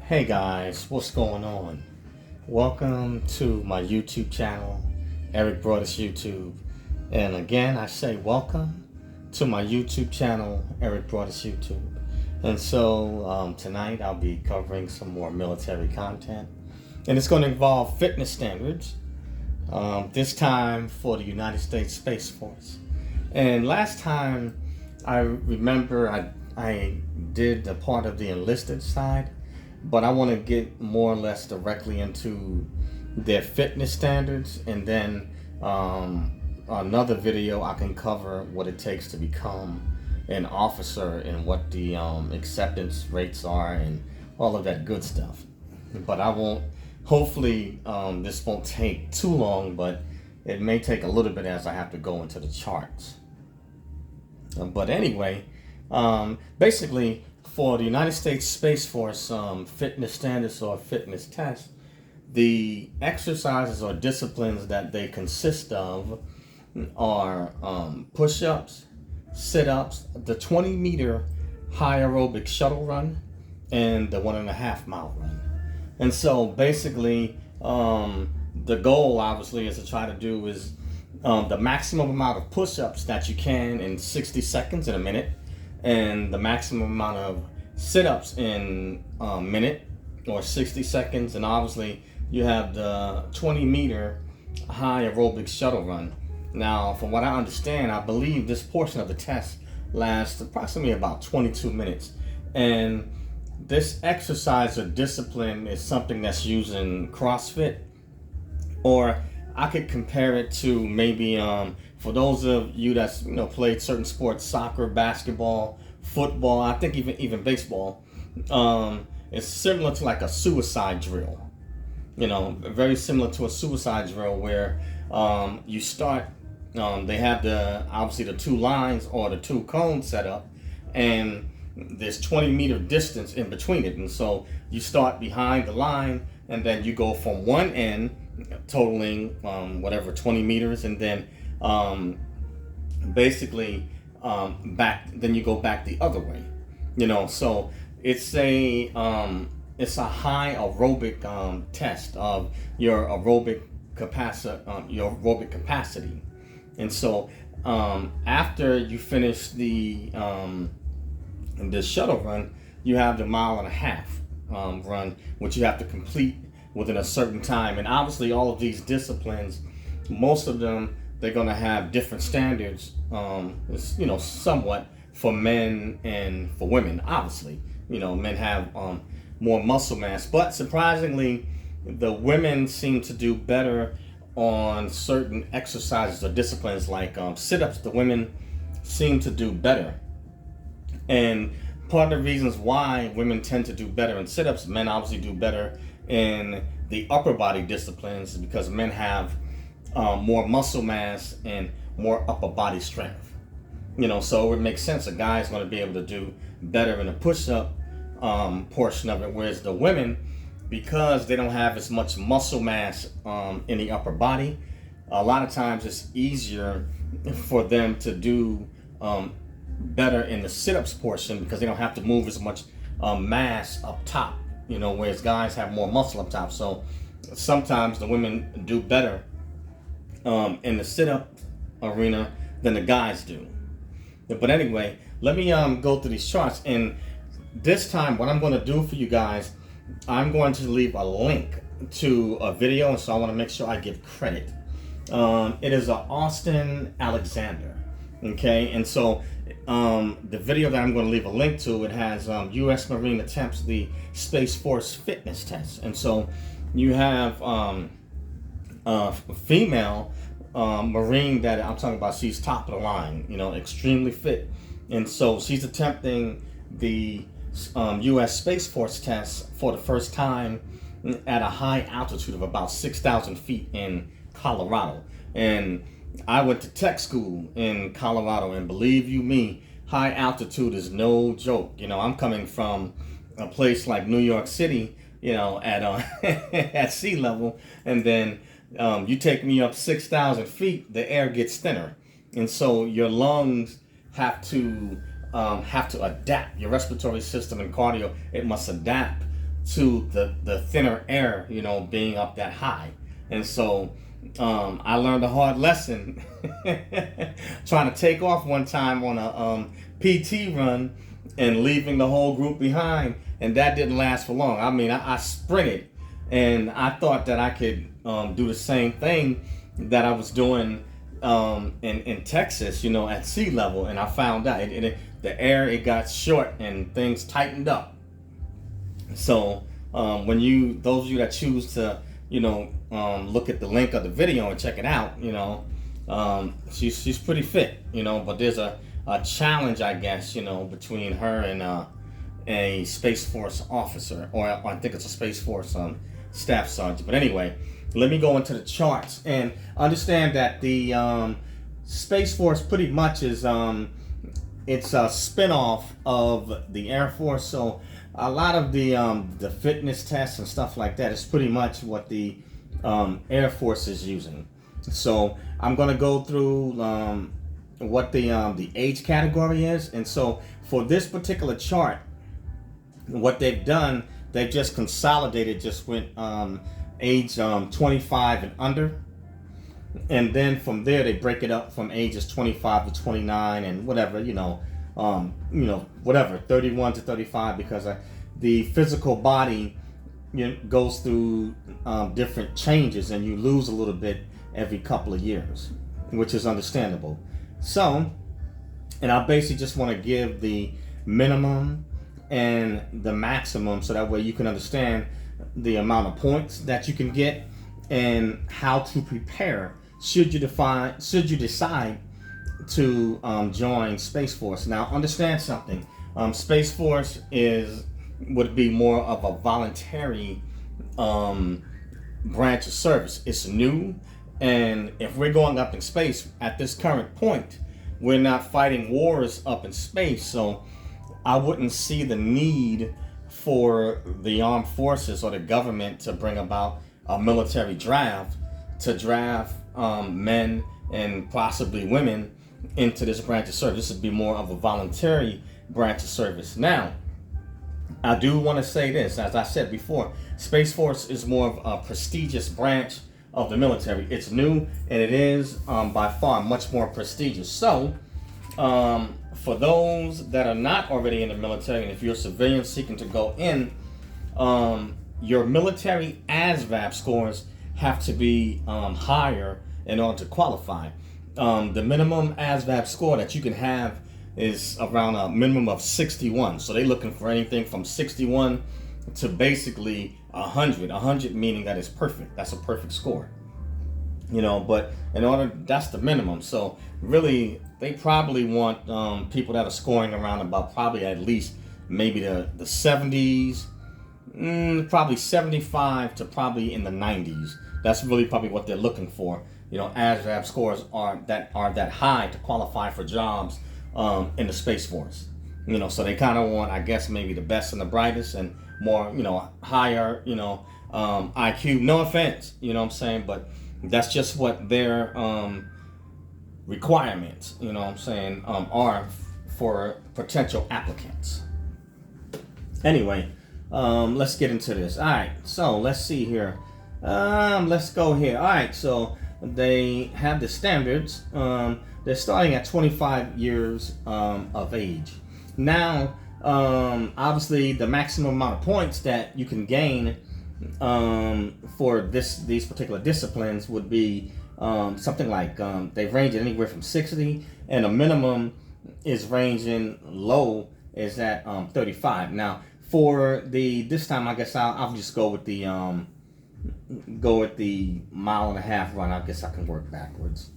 Hey guys, what's going on? Welcome to my YouTube channel, Eric Broadus YouTube. And again, I say welcome to my YouTube channel, Eric Broadus YouTube. And so tonight I'll be covering some more military content. And it's going to involve fitness standards, this time for the United States Space Force. And last time I remember I did a part of the enlisted side, but I want to get more or less directly into their fitness standards, and then another video I can cover what it takes to become an officer and what the acceptance rates are and all of that good stuff. But I won't, hopefully this won't take too long, but it may take a little bit as I have to go into the charts. But anyway, basically, for the United States Space Force fitness standards or fitness tests, the exercises or disciplines that they consist of are push-ups, sit-ups, the 20-meter high aerobic shuttle run, and the 1.5 mile run. And so basically, the goal obviously is to try to do is the maximum amount of push-ups that you can in 60 seconds in a minute, and the maximum amount of sit-ups in a minute or 60 seconds. And obviously you have the 20-meter high aerobic shuttle run. Now, from what I understand, I believe this portion of the test lasts approximately about 22 minutes. And this exercise or discipline is something that's used in CrossFit, or I could compare it to maybe for those of you that's played certain sports, soccer, basketball, football, I think even baseball, it's similar to like a suicide drill. Very similar to a suicide drill where you start. They have obviously the two lines or the two cones set up, and there's 20-meter distance in between it, and so you start behind the line, and then you go from one end, totaling whatever 20 meters, and then basically back. Then you go back the other way. So it's a high aerobic test of your aerobic capacity. And so after you finish the shuttle run, you have the 1.5 mile run, which you have to complete within a certain time. And obviously all of these disciplines, most of them, they're going to have different standards, somewhat for men and for women. Obviously, men have more muscle mass, but surprisingly, the women seem to do better on certain exercises or disciplines like sit-ups. The women seem to do better. And part of the reasons why women tend to do better in sit-ups, men obviously do better in the upper body disciplines, is because men have more muscle mass and more upper body strength. So it makes sense a guy is going to be able to do better in the push-up portion of it, whereas the women, because they don't have as much muscle mass in the upper body, a lot of times it's easier for them to do better in the sit-ups portion because they don't have to move as much mass up top, whereas guys have more muscle up top. So sometimes the women do better in the sit-up arena than the guys do. But anyway, let me go through these charts. And this time what I'm going to do for you guys, I'm going to leave a link to a video, and so I want to make sure I give credit. It is Austin Alexander. Okay, and so the video that I'm going to leave a link to, it has U.S. Marine attempts the Space Force fitness test. And so you have a female Marine that I'm talking about. She's top of the line, extremely fit. And so she's attempting the U.S. Space Force test for the first time at a high altitude of about 6,000 feet in Colorado. And I went to tech school in Colorado, and believe you me, high altitude is no joke. I'm coming from a place like New York City, at at sea level, and then you take me up 6,000 feet, the air gets thinner, and so your lungs have to adapt. Your respiratory system and cardio, it must adapt to the thinner air, being up that high. And so I learned a hard lesson trying to take off one time on a PT run and leaving the whole group behind. And that didn't last for long. I mean, I sprinted, and I thought that I could do the same thing that I was doing in Texas, at sea level. And I found out the air, it got short and things tightened up. So those of you that choose to, look at the link of the video and check it out, she's pretty fit, but there's a challenge, I guess, between her and a Space Force officer, or I think it's a Space Force staff sergeant. But anyway, let me go into the charts and understand that the Space Force pretty much is it's a spin-off of the Air Force. So a lot of the fitness tests and stuff like that is pretty much what the Air Force is using. So I'm going to go through what the age category is. And so for this particular chart, what they've done, they've just consolidated, just went age 25 and under. And then from there, they break it up from ages 25 to 29 and whatever, whatever, 31 to 35, because the physical body goes through different changes, and you lose a little bit every couple of years, which is understandable. So, and I basically just want to give the minimum and the maximum, so that way you can understand the amount of points that you can get and how to prepare should you decide to join Space Force. Now, understand something. Space Force would be more of a voluntary branch of service. It's new, and if we're going up in space at this current point, we're not fighting wars up in space. So I wouldn't see the need for the armed forces or the government to bring about a military draft to draft men and possibly women into this branch of service. This would be more of a voluntary branch of service. Now, I do want to say this, as I said before, Space Force is more of a prestigious branch of the military. It's new, and it is by far much more prestigious. So, for those that are not already in the military, and if you're a civilian seeking to go in, your military ASVAB scores have to be higher in order to qualify. The minimum ASVAB score that you can have is around a minimum of 61. So they're looking for anything from 61 to basically 100. 100 meaning that it's perfect. That's a perfect score. But that's the minimum. So really, they probably want people that are scoring around about probably at least maybe the 70s, probably 75 to probably in the 90s. That's really probably what they're looking for. ASVAB scores are that high to qualify for jobs in the Space Force. So they kind of want, I guess, maybe the best and the brightest and more, higher, IQ. No offense, what I'm saying, but that's just what their requirements, are for potential applicants. Anyway, let's get into this. All right, so let's see here. Let's go here. All right, so they have the standards. They're starting at 25 years of age. Now, obviously, the maximum amount of points that you can gain for these particular disciplines would be something like they range anywhere from 60, and a minimum is ranging low is at 35. Now, for this time, I guess I'll just go with the mile and a half run. I guess I can work backwards.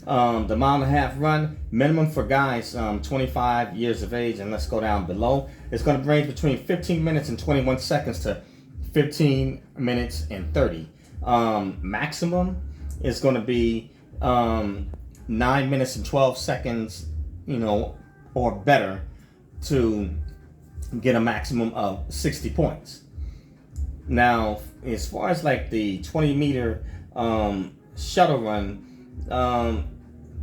The mile and a half run, minimum for guys 25 years of age, and let's go down below. It's going to range between 15 minutes and 21 seconds to 15 minutes and 30. Maximum is going to be 9 minutes and 12 seconds, or better, to get a maximum of 60 points. Now, as far as like the 20-meter shuttle run,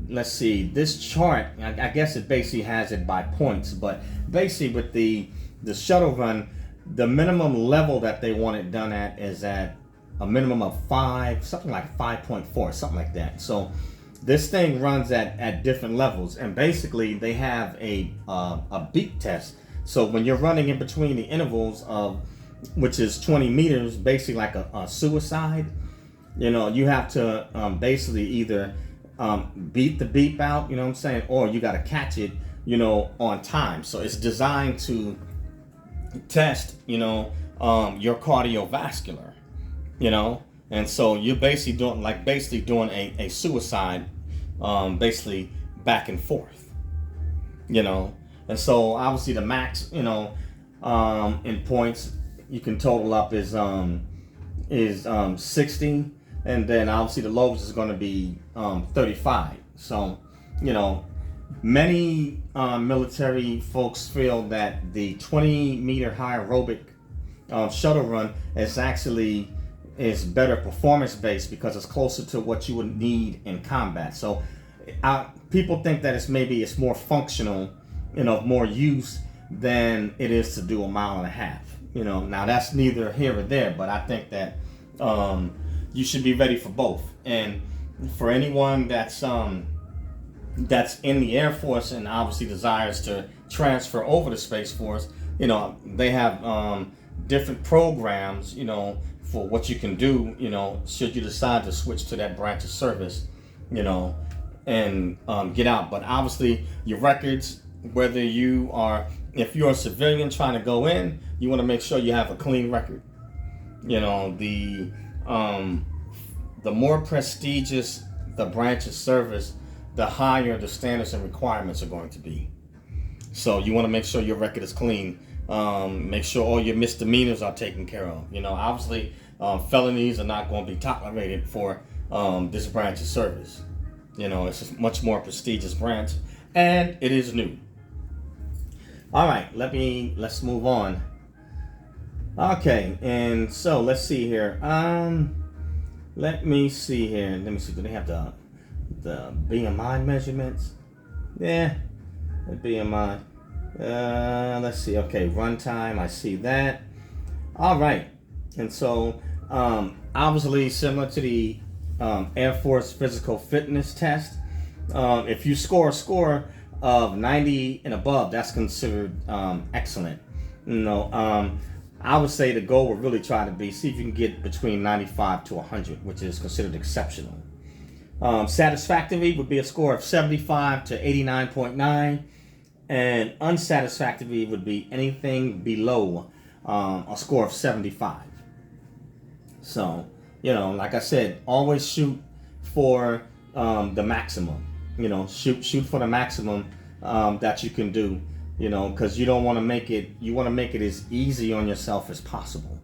let's see, this chart, I guess it basically has it by points, but basically with the shuttle run, the minimum level that they want it done at is at a minimum of 5, something like 5.4, something like that. So this thing runs at different levels, and basically they have a beat test. So when you're running in between the intervals of, which is 20 meters, basically like a suicide, you have to basically either beat the beep out, you know what I'm saying, or you got to catch it, on time. So it's designed to test, your cardiovascular, and so you're basically doing a suicide, basically back and forth, and so obviously the max, in points you can total up is 60, and then obviously the lowest is going to be 35. So many military folks feel that the 20-meter high aerobic shuttle run is better performance based because it's closer to what you would need in combat. So people think that it's more functional, more use than it is to do a mile and a half. Now that's neither here or there, but I think that you should be ready for both. And for anyone that's in the Air Force and obviously desires to transfer over to Space Force, they have different programs, for what you can do, should you decide to switch to that branch of service, and get out. But obviously your records, whether if you're a civilian trying to go in, you want to make sure you have a clean record. The more prestigious the branch of service, the higher the standards and requirements are going to be. So you want to make sure your record is clean. Make sure all your misdemeanors are taken care of. Obviously, felonies are not going to be tolerated for this branch of service. It's a much more prestigious branch, and it is new. All right, let's move on. Okay, and so let's see here. Let me see. Do they have the BMI measurements? Yeah, the BMI. Let's see. Okay, runtime. I see that. All right, and so obviously similar to the Air Force physical fitness test, if you score a score of 90 and above, that's considered excellent. I would say the goal would really try to be see if you can get between 95 to 100, which is considered exceptional. Satisfactory would be a score of 75 to 89.9, and unsatisfactory would be anything below a score of 75. So, like I said, always shoot for the maximum. Shoot for the maximum that you can do. Because you don't want to make it. You want to make it as easy on yourself as possible.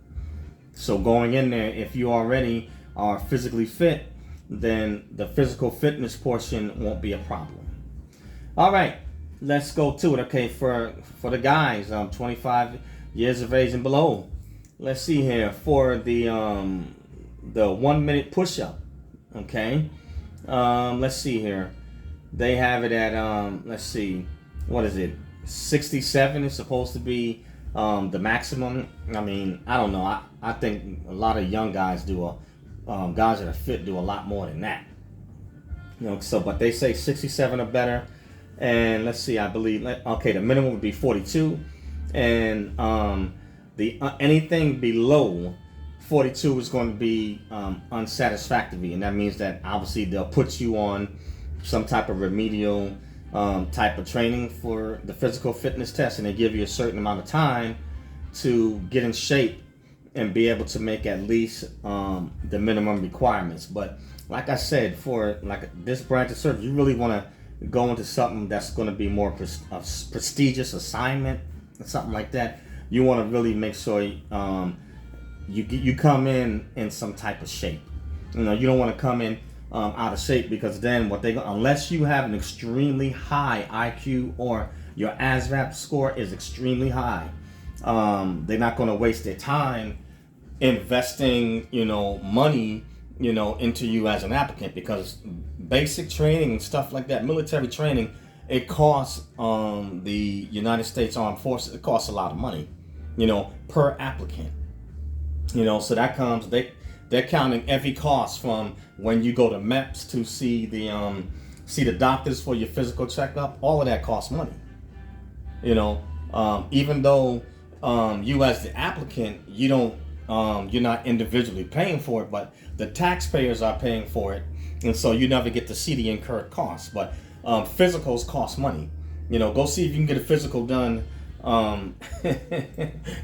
So going in there, if you already are physically fit, then the physical fitness portion won't be a problem. All right, let's go to it. Okay, for the guys, 25 years of age and below. Let's see here for the 1 minute push-up. Okay, let's see here. They have it at let's see, what is it? 67 is supposed to be the maximum. I mean, I don't know. I think a lot of young guys guys that are fit do a lot more than that. So but they say 67 or better. And let's see, I believe, okay, the minimum would be 42, and the anything below 42 is going to be unsatisfactory, and that means that obviously they'll put you on some type of remedial type of training for the physical fitness test, and they give you a certain amount of time to get in shape and be able to make at least the minimum requirements. But like I said, for like this branch of service, you really want to go into something that's going to be more prestigious assignment, something like that. You want to really make sure you come in some type of shape. You don't want to come in out of shape, because then unless you have an extremely high IQ or your ASVAB score is extremely high, they're not going to waste their time investing money into you as an applicant, because basic training and stuff like that, military training, it costs the United States Armed Forces, it costs a lot of money. per applicant. So that comes, they're counting every cost from when you go to MEPS to see the doctors for your physical checkup. All of that costs money. Even though you as the applicant, you're not individually paying for it, but the taxpayers are paying for it, and so you never get to see the incurred costs. But physicals cost money. Go see if you can get a physical done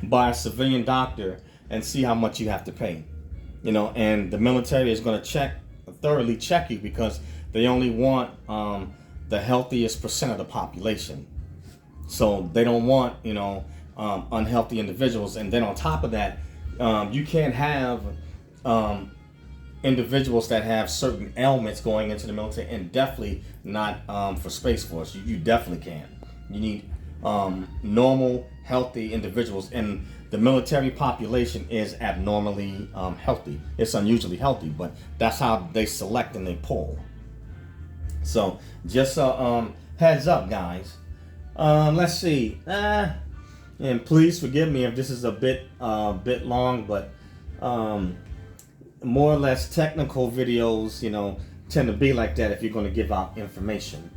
by a civilian doctor and see how much you have to pay. And the military is going to thoroughly check you, because they only want the healthiest percent of the population. So they don't want unhealthy individuals. And then on top of that, you can't have individuals that have certain ailments going into the military, and definitely not for Space Force. You definitely can't. You need normal, healthy individuals, and the military population is abnormally healthy. It's unusually healthy, but that's how they select and they pull. So just heads up, guys. Let's see. And please forgive me if this is a bit long, but more or less technical videos, tend to be like that if you're going to give out information.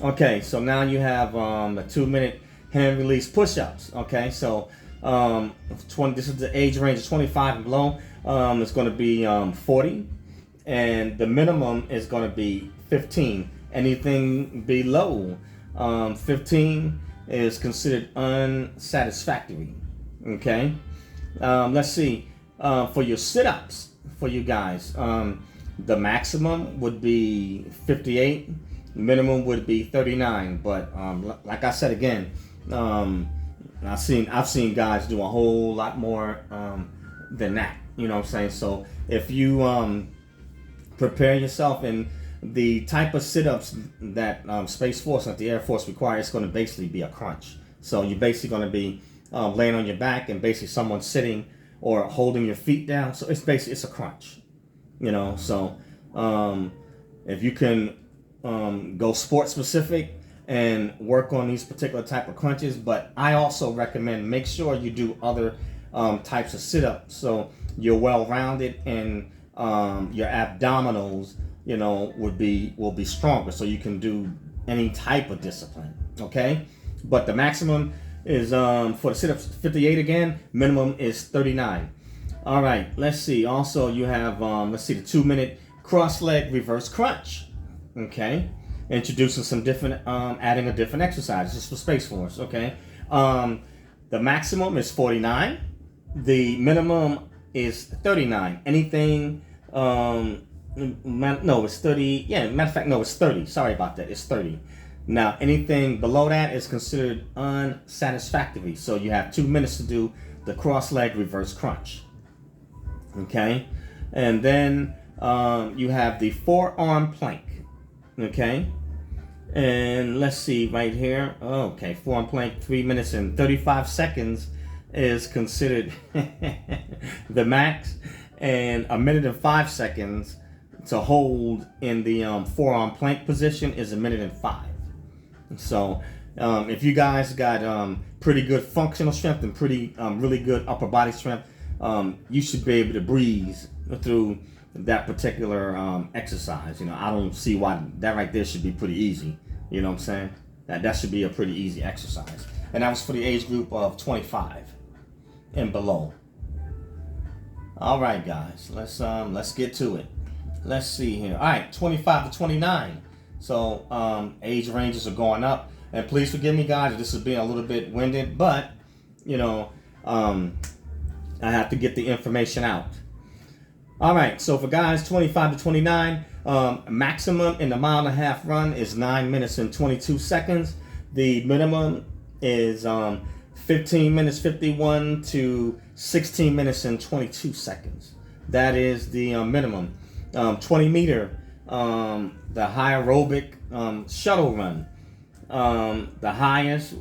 Okay, so now you have a 2-minute hand release push-ups. Okay, so this is the age range of 25 and below. It's going to be 40, and the minimum is going to be 15. Anything below 15 is considered unsatisfactory. Okay, let's see. For your sit-ups, for you guys, the maximum would be 58. Minimum would be 39. But like I said again, I've seen guys do a whole lot more than that. You know what I'm saying? So if you prepare yourself, in the type of sit-ups that Space Force and the Air Force require, it's going to basically be a crunch. So you're basically going to be laying on your back, and basically someone sitting or holding your feet down. So it's a crunch. So if you can go sport specific and work on these particular type of crunches, but I also recommend make sure you do other types of sit-ups, so you're well-rounded, and your abdominals will be stronger, so you can do any type of discipline. Okay, but the maximum is for the sit-ups 58 again. Minimum is 39. All right, let's see. Also, you have the 2-minute cross leg reverse crunch. Okay, introducing some different, adding a different exercise just for Space Force. Okay, the maximum is 49. The minimum is 39. Anything, no, it's 30. Yeah, matter of fact, no, it's 30. Sorry about that. It's 30. Now, anything below that is considered unsatisfactory. So you have 2 minutes to do the cross leg reverse crunch. Okay, and then you have the forearm plank. Okay, and let's see right here. Okay, forearm plank, 3 minutes and 35 seconds is considered the max, and 1 minute and 5 seconds to hold in the forearm plank position is 1 minute and 5. So if you guys got pretty good functional strength and pretty really good upper body strength, you should be able to breeze through that particular exercise. I don't see why that right there should be pretty easy. You know what I'm saying? That should be a pretty easy exercise. And that was for the age group of 25 and below. All right, guys, let's get to it. Let's see here. All right, 25 to 29. So age ranges are going up, and please forgive me, guys, if this is being a little bit winded, but I have to get the information out. All right, so for guys 25 to 29, maximum in the 1.5 mile run is 9 minutes and 22 seconds. The minimum is 15 minutes 51 to 16 minutes and 22 seconds. That is the minimum. 20 meter, the high aerobic shuttle run. The highest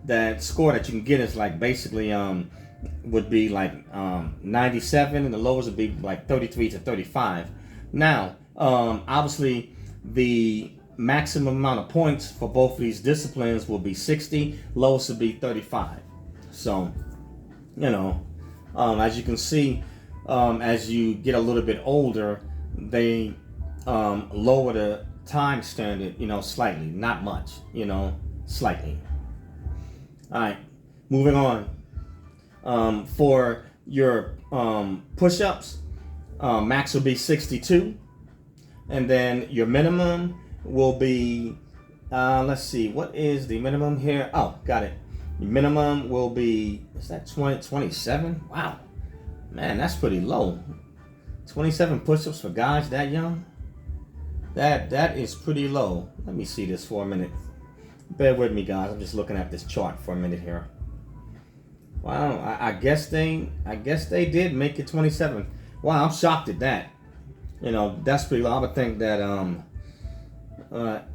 that score that you can get is like basically would be like 97, and the lowest would be like 33 to 35. Now, obviously, the maximum amount of points for both of these disciplines will be 60. Lowest would be 35. So, You know, as you can see, as you get a little bit older, they lower the time standard, slightly, not much, slightly. All right, moving on. For your push-ups, max will be 62, and then your minimum will be, let's see, what is the minimum here? Oh, got it. Your minimum will be, is that 27? Wow, man, that's pretty low. 27 push-ups for guys that young? That is pretty low. Let me see this for a minute. Bear with me, guys. I'm just looking at this chart for a minute here. Wow, I guess they did make it 27. Wow, I'm shocked at that. That's pretty low. I would think that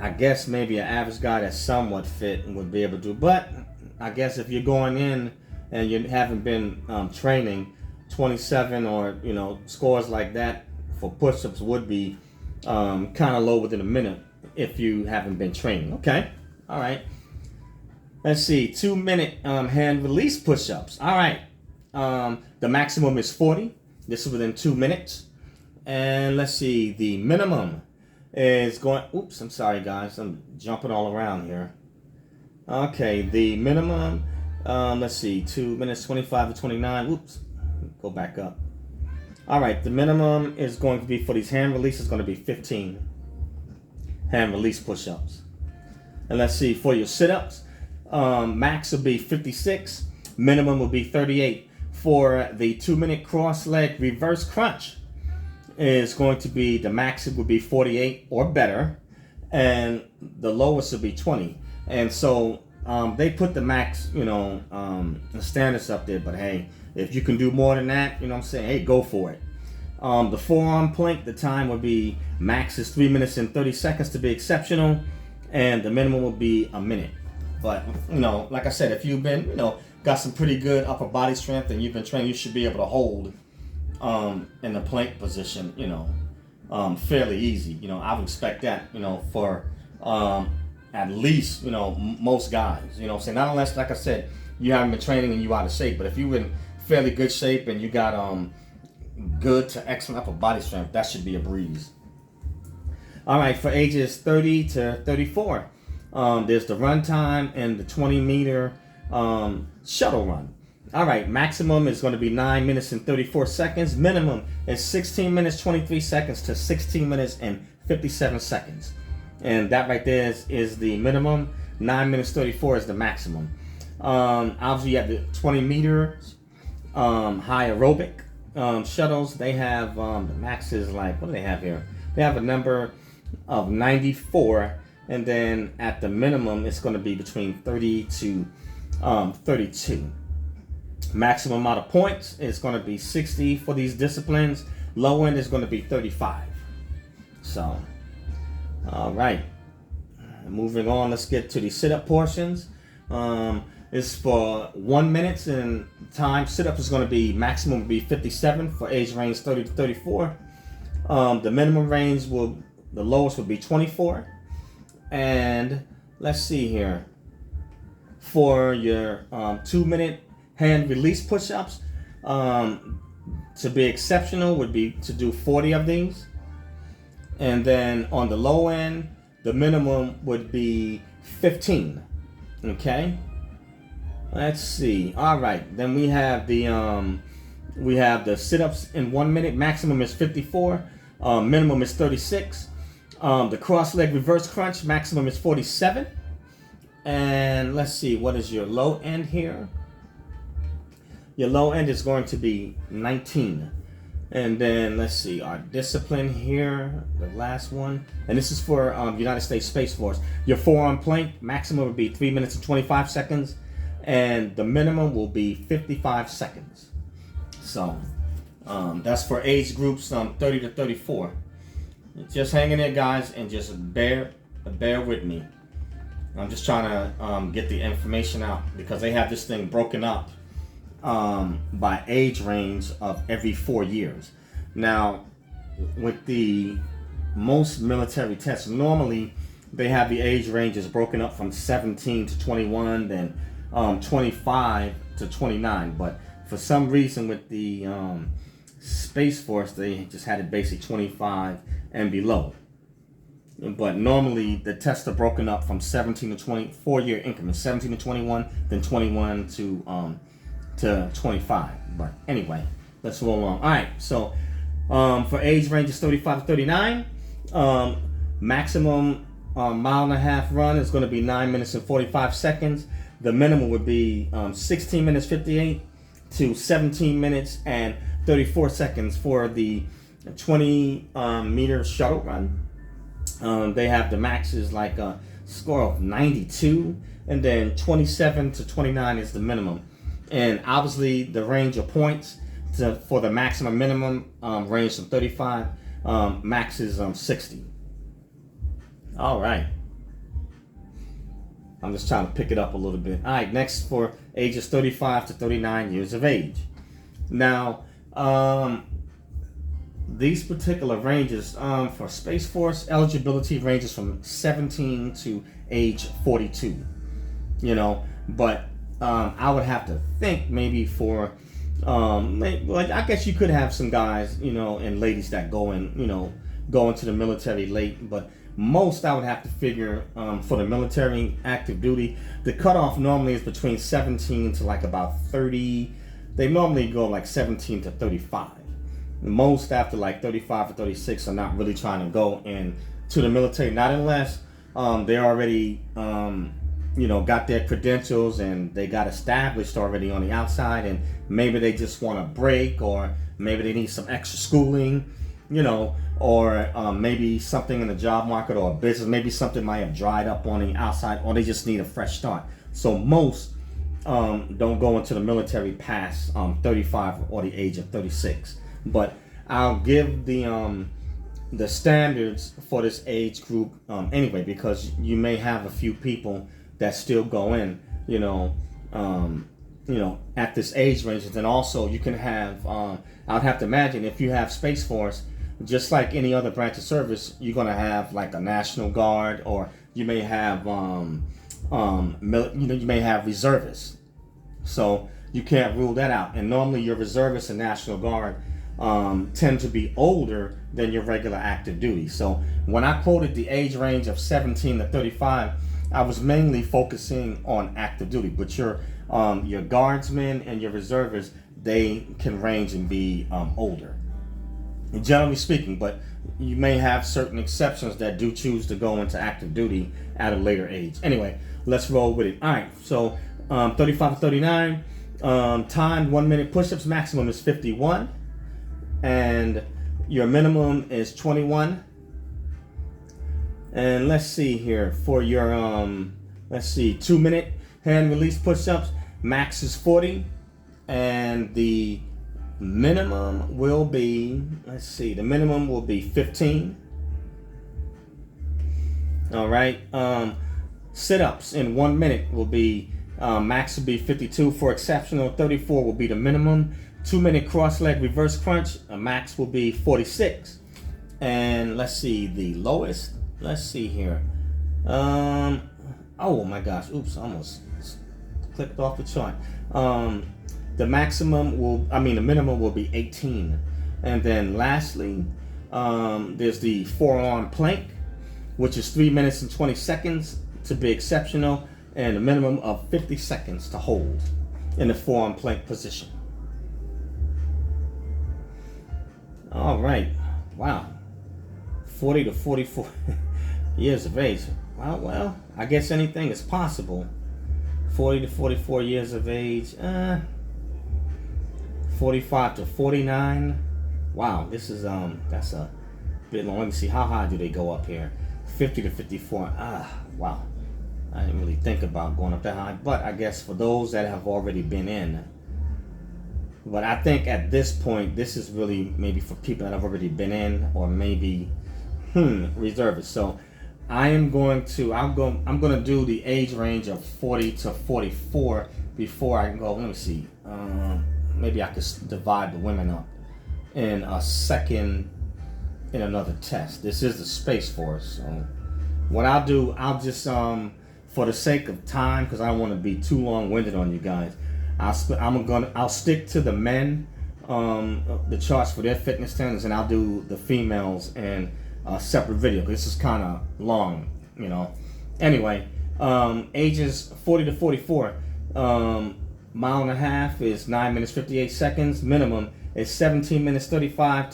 I guess maybe an average guy that's somewhat fit would be able to. But I guess if you're going in and you haven't been training, 27 or scores like that for push-ups would be kind of low within a minute if you haven't been training. Okay, all right. Let's see, 2-minute hand release push-ups. All right, the maximum is 40. This is within 2 minutes. And let's see, the minimum is going, oops, I'm sorry guys, I'm jumping all around here. Okay, the minimum, let's see, 2 minutes, 25 to 29, oops, go back up. All right, the minimum is going to be, for these hand releases, going to be 15 hand release push-ups. And let's see, for your sit-ups, max will be 56, minimum will be 38. For the 2-minute cross leg reverse crunch is going to be, the max will be 48 or better, and the lowest will be 20. And so they put the max, standards up there, but hey, if you can do more than that, I'm saying, hey, go for it. The forearm plank, the time would be, max is 3 minutes and 30 seconds to be exceptional, and the minimum will be a minute. But, like I said, if you've been, got some pretty good upper body strength and you've been training, you should be able to hold in the plank position, fairly easy. I would expect that, for at least, most guys, so not unless, like I said, you haven't been training and you out of shape, but if you're in fairly good shape and you got good to excellent upper body strength, that should be a breeze. All right, for ages 30 to 34, there's the run time and the 20-meter shuttle run. All right, maximum is going to be 9 minutes and 34 seconds. Minimum is 16 minutes, 23 seconds to 16 minutes and 57 seconds. And that right there is the minimum. 9 minutes 34 is the maximum. Obviously, you have the 20 meters high aerobic shuttles. They have the max is like, what do they have here? They have a number of 94, and then at the minimum, it's going to be between 30 to 32. Maximum amount of points is going to be 60 for these disciplines. Low end is going to be 35. So, all right. Moving on, let's get to the sit-up portions. It's for 1 minute and time. Sit-up is going to be, maximum will be 57 for age range 30 to 34. The minimum range the lowest will be 24. And let's see here. For your 2-minute hand release push-ups, to be exceptional would be to do 40 of these. And then on the low end, the minimum would be 15. Okay. Let's see. All right. Then we have the sit-ups in 1 minute. Maximum is 54. Minimum is 36. The cross leg reverse crunch, maximum is 47. And let's see, what is your low end here? Your low end is going to be 19. And then let's see, our discipline here, the last one. And this is for United States Space Force. Your forearm plank, maximum would be 3 minutes and 25 seconds. And the minimum will be 55 seconds. So that's for age groups 30 to 34. Just hang in there, guys, and just bear with me. I'm just trying to get the information out because they have this thing broken up by age range of every 4 years. Now, with the most military tests, normally they have the age ranges broken up from 17 to 21, then 25 to 29. But for some reason with the Space Force, they just had it basically 25 and below. But normally the tests are broken up from 17 to 20, 4-year increments, 17 to 21, then 21 to 25. But anyway, let's roll along. All right, so for age ranges 35 to 39, maximum mile and a half run is going to be 9 minutes and 45 seconds. The minimum would be 16 minutes 58 to 17 minutes and 34 seconds for the 20 meter shuttle run. They have the maxes like a score of 92, and then 27 to 29 is the minimum. And obviously the range of points for the maximum minimum range from 35, max is 60. All right. I'm just trying to pick it up a little bit. All right, next for ages 35 to 39 years of age. Now, these particular ranges for Space Force eligibility ranges from 17 to age 42. You know, but I would have to think maybe for like I guess you could have some guys, you know, and ladies that go into the military late, but most I would have to figure for the military active duty, the cutoff normally is between 17 to like about 30. They normally go like 17 to 35. Most after like 35 or 36 are not really trying to go into the military, not unless they already got their credentials and they got established already on the outside, and maybe they just want a break, or maybe they need some extra schooling, or maybe something in the job market or a business, maybe something might have dried up on the outside, or they just need a fresh start. So most don't go into the military past 35 or the age of 36. But I'll give the standards for this age group anyway, because you may have a few people that still go in, at this age range. And then also you can have, I'd have to imagine if you have Space Force, just like any other branch of service, you're going to have like a National Guard, or you may have, you may have reservists. So you can't rule that out. And normally your reservists and National Guard tend to be older than your regular active duty. So when I quoted the age range of 17 to 35, I was mainly focusing on active duty. But your guardsmen and your reservists, they can range and be older, generally speaking. But you may have certain exceptions that do choose to go into active duty at a later age. Anyway, let's roll with it. All right, so 35 to 39, time 1 minute push-ups, maximum is 51, and your minimum is 21. And let's see here for your 2 minute hand release push-ups, max is 40, and the minimum will be, the minimum will be 15. All right, sit-ups in 1 minute will be max will be 52 for exceptional, 34 will be the minimum. 2 minute cross leg reverse crunch, a max will be 46. And let's see the lowest. Let's see here. Oh my gosh, oops, I almost clicked off the chart. The minimum will be 18. And then lastly, there's the forearm plank, which is 3 minutes and 20 seconds to be exceptional, and a minimum of 50 seconds to hold in the forearm plank position. All right, wow, 40 to 44 years of age. Well, I guess anything is possible. 40 to 44 years of age, 45 to 49. Wow, this is that's a bit long. Let me see, how high do they go up here? 50 to 54. Wow. I didn't really think about going up that high, but I guess for those that have already been in. But I think at this point, this is really maybe for people that have already been in, or maybe reservists. So I'm going to do the age range of 40 to 44 before I can go. Let me see. Maybe I could divide the women up in a second in another test. This is the Space Force. So what I'll do, I'll just for the sake of time, because I don't want to be too long-winded on you guys, I'll stick to the men, the charts for their fitness standards, and I'll do the females in a separate video because this is kind of long, you know. Anyway, ages 40 to 44, mile and a half is 9 minutes 58 seconds. Minimum is 17 minutes 35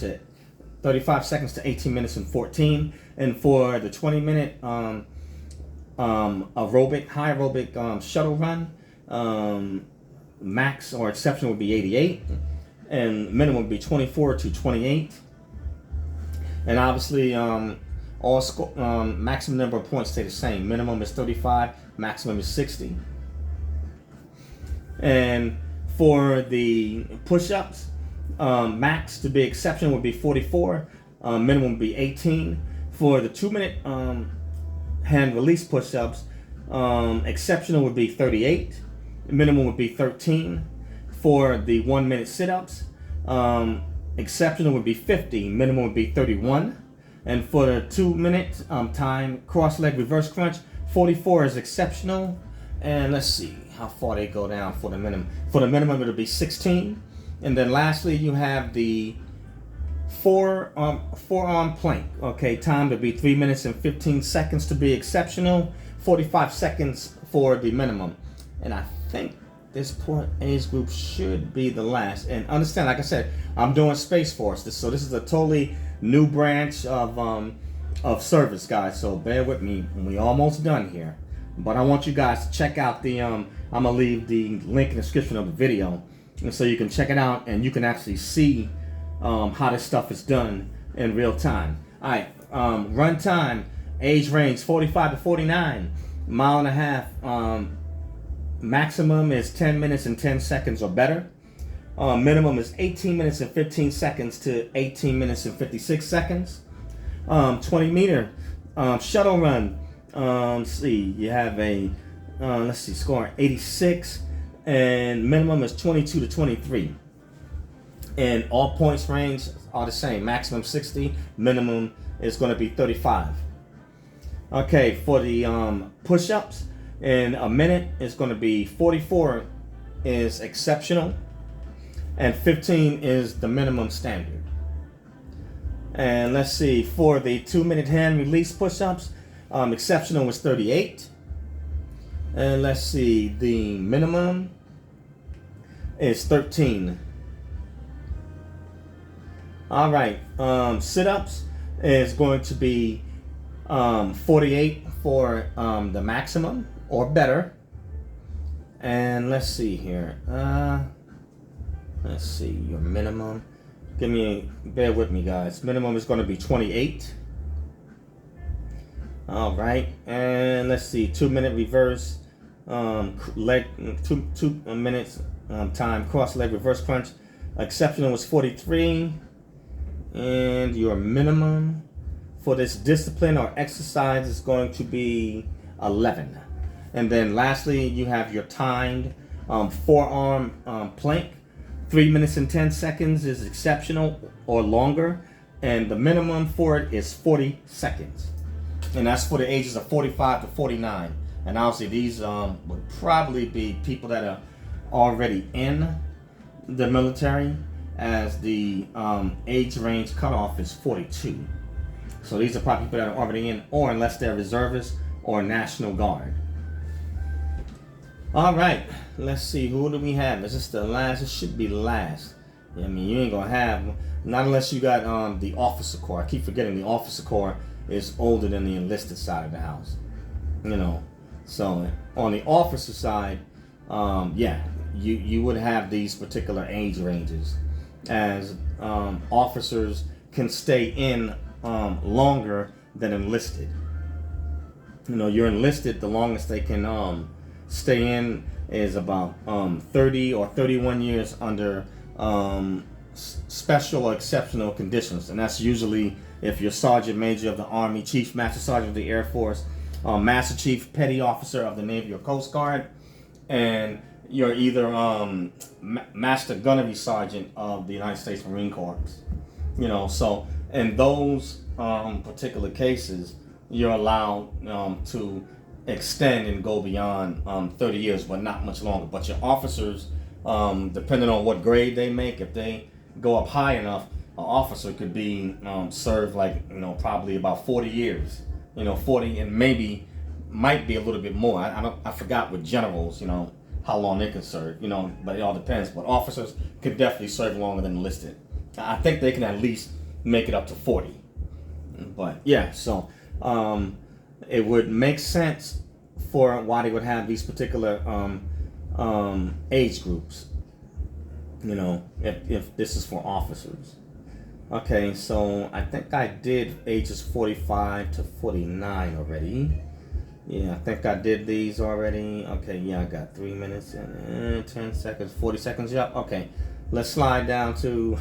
seconds to 18 minutes and 14. And for the 20-minute high aerobic shuttle run, max or exception would be 88, and minimum would be 24 to 28. And obviously, maximum number of points stay the same. Minimum is 35, maximum is 60. And for the push-ups, max to be exception would be 44, minimum would be 18. For the 2-minute hand release push-ups, exceptional would be 38, minimum would be 13. For the 1-minute sit-ups, exceptional would be 50, minimum would be 31. And for the 2-minute time cross-leg reverse crunch, 44 is exceptional. And let's see how far they go down for the minimum. For the minimum, it'll be 16. And then lastly, you have the forearm plank. Okay, time to be 3 minutes and 15 seconds to be exceptional, 45 seconds for the minimum. And I think this poor age group should be the last. And understand, like I said, I'm doing Space Force. So this is a totally new branch of service, guys. So bear with me. We almost done here. But I want you guys to check out the, I'm going to leave the link in the description of the video. And so you can check it out and you can actually see how this stuff is done in real time. All right, run time, age range 45 to 49, mile and a half. Maximum is 10 minutes and 10 seconds or better. Minimum is 18 minutes and 15 seconds to 18 minutes and 56 seconds. 20-meter shuttle run. Let's see, you have a, score 86, and minimum is 22 to 23. And all points range are the same. Maximum 60, minimum is going to be 35. Okay, for the push-ups, in a minute it's going to be 44 is exceptional, and 15 is the minimum standard. And let's see, for the 2-minute hand release push-ups, exceptional was 38. And let's see, the minimum is 13. All right, sit-ups is going to be 48 for the maximum or better. And let's see here. Let's see, your minimum. Bear with me, guys. Minimum is going to be 28. All right, and let's see, 2-minute reverse leg, 2 minutes time cross leg reverse crunch. Exceptional was 43. And your minimum for this discipline or exercise is going to be 11. And then lastly, you have your timed forearm plank. 3 minutes and 10 seconds is exceptional or longer. And the minimum for it is 40 seconds. And that's for the ages of 45 to 49. And obviously these would probably be people that are already in the military, as the age range cutoff is 42. So these are probably people that are already in, or unless they're reservists or National Guard. All right, let's see, who do we have? Is this the last? It should be the last. I mean, you ain't gonna have, not unless you got the officer corps. I keep forgetting the officer corps is older than the enlisted side of the house. You know, so on the officer side, yeah, you would have these particular age ranges, as officers can stay in longer than enlisted. You know, you're enlisted, the longest they can stay in is about 30 or 31 years under special or exceptional conditions. And that's usually if you're Sergeant Major of the Army, Chief Master Sergeant of the Air Force, Master Chief Petty Officer of the Navy or Coast Guard, and you're either Master Gunnery Sergeant of the United States Marine Corps. You know, so in those particular cases, you're allowed to extend and go beyond 30 years, but not much longer. But your officers depending on what grade they make, if they go up high enough, an officer could be served like, probably about 40 years. 40, and maybe might be a little bit more. I forgot with generals, how long they can serve, but it all depends. But officers could definitely serve longer than enlisted. I think they can at least make it up to 40. But yeah, so it would make sense for why they would have these particular age groups, if this is for officers. Okay, so I think I did ages 45 to 49 already. Yeah, I think I did these already. Okay, yeah, I got 3 minutes and 10 seconds, 40 seconds. Yep, okay. Let's slide down to,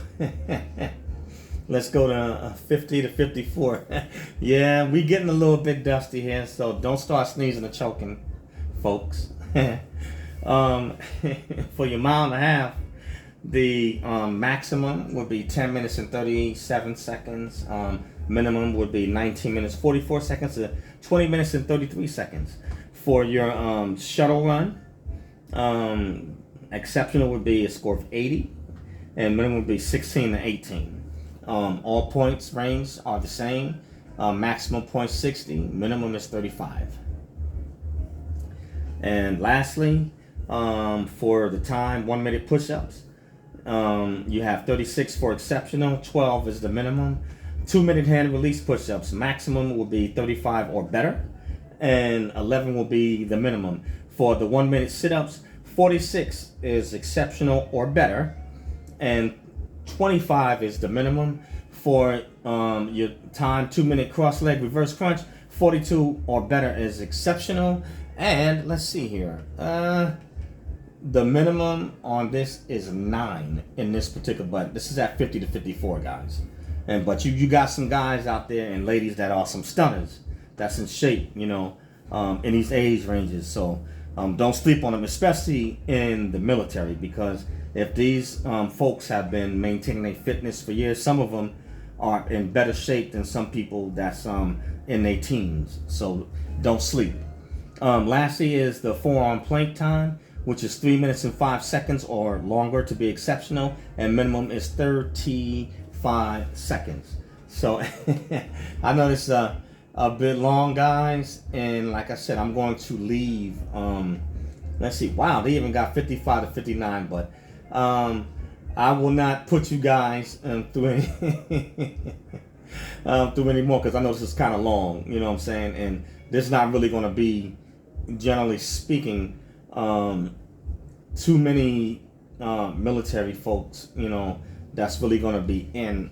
let's go to 50 to 54. Yeah, we getting a little bit dusty here, so don't start sneezing or choking, folks. For your mile and a half, the maximum would be 10 minutes and 37 seconds. Minimum would be 19 minutes 44 seconds to 20 minutes and 33 seconds. For your shuttle run, exceptional would be a score of 80, and minimum would be 16 to 18. All points range are the same. Maximum point 60, minimum is 35. And lastly, for the time, 1 minute push-ups, you have 36 for exceptional, 12 is the minimum. 2 minute hand release push-ups, maximum will be 35 or better, and 11 will be the minimum. For the 1 minute sit-ups, 46 is exceptional or better, and 25 is the minimum. For your time 2 minute cross leg reverse crunch, 42 or better is exceptional. And let's see here, the minimum on this is 9 in this particular, but this is at 50 to 54, guys. But you got some guys out there and ladies that are some stunners, that's in shape, in these age ranges. So don't sleep on them, especially in the military, because if these folks have been maintaining their fitness for years, some of them are in better shape than some people that's in their teens. So don't sleep. Lastly is the forearm plank time, which is 3 minutes and 5 seconds or longer to be exceptional, and minimum is 35 seconds. So I know this is a bit long, guys, and like I said, I'm going to leave, let's see, wow, they even got 55 to 59, but I will not put you guys through any more, because I know this is kind of long, you know what I'm saying, and this is not really going to be, generally speaking, too many military folks, that's really going to be in,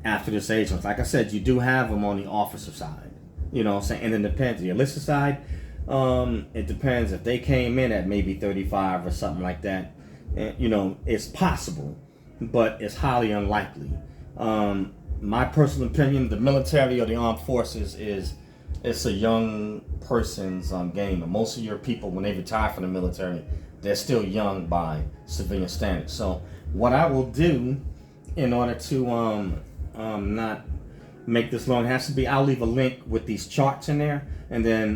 after this age. Like I said, you do have them on the officer side, what I'm saying, and it depends. The enlisted side, it depends if they came in at maybe 35 or something like that. It's possible, but it's highly unlikely. My personal opinion, the military or the armed forces it's a young person's game. And most of your people, when they retire from the military, they're still young by civilian standards. So what I will do, in order to not make this long, has to be, I'll leave a link with these charts in there, and then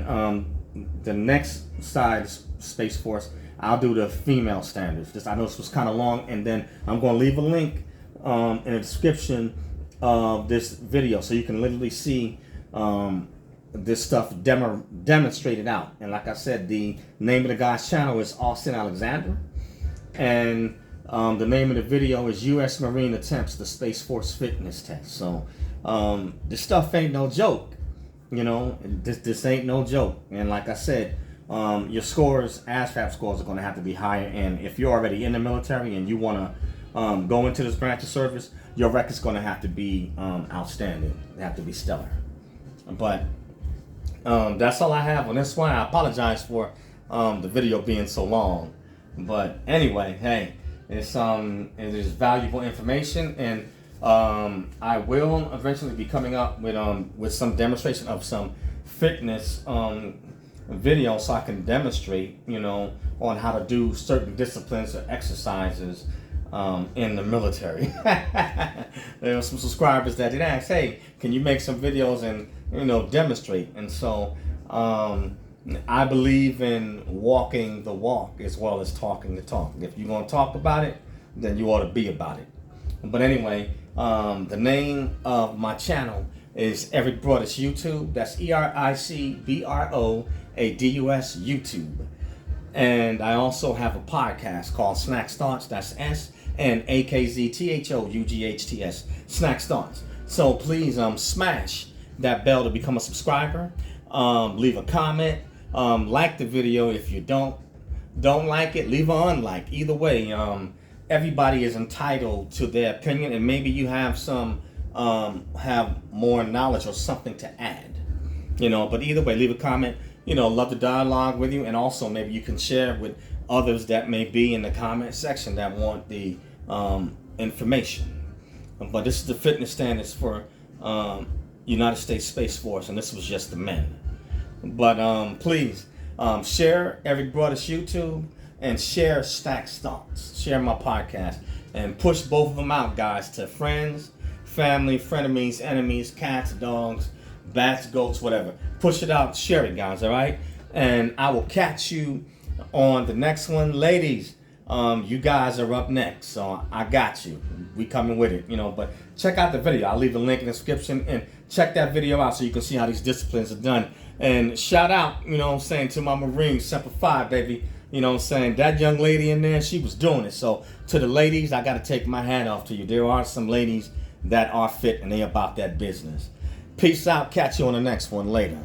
the next side, Space Force, I'll do the female standards. I know this was kind of long, and then I'm going to leave a link in the description of this video, so you can literally see this stuff demonstrated out. And like I said, the name of the guy's channel is Austin Alexander, and the name of the video is U.S. Marine Attempts the Space Force Fitness Test. So this stuff ain't no joke, this ain't no joke. And like I said, your scores, ASVAB scores, are going to have to be higher. And if you're already in the military and you want to go into this branch of service, your record's going to have to be outstanding. They have to be stellar. But that's all I have on this one. I apologize for the video being so long, but anyway, hey, it is valuable information, and I will eventually be coming up with some demonstration of some fitness video, so I can demonstrate, on how to do certain disciplines or exercises in the military. There were some subscribers that did ask, hey, can you make some videos and demonstrate? And so I believe in walking the walk as well as talking the talk. If you're going to talk about it, then you ought to be about it. But anyway, the name of my channel is Eric Broadus YouTube. That's EricBroadus YouTube. And I also have a podcast called Snack Thoughts. That's SNAKZTHOUGHTS. Snack Thoughts. So please smash that bell to become a subscriber. Leave a comment. Like the video. If you don't like it, leave an unlike. Either way, everybody is entitled to their opinion, and maybe you have have more knowledge or something to add. But either way, leave a comment. Love to dialogue with you, and also maybe you can share with others that may be in the comment section that want the information. But this is the fitness standards for United States Space Force, and this was just the men. But please share Eric Broadus YouTube and share Snack Thoughts. Share my podcast and push both of them out, guys, to friends, family, frenemies, enemies, cats, dogs, bats, goats, whatever. Push it out, share it, guys, all right? And I will catch you on the next one. Ladies, you guys are up next, so I got you. We coming with it, but check out the video. I'll leave a link in the description, and check that video out so you can see how these disciplines are done. And shout out, to my Marines, Semper Fi, baby. That young lady in there, she was doing it. So to the ladies, I got to take my hat off to you. There are some ladies that are fit, and they about that business. Peace out. Catch you on the next one later.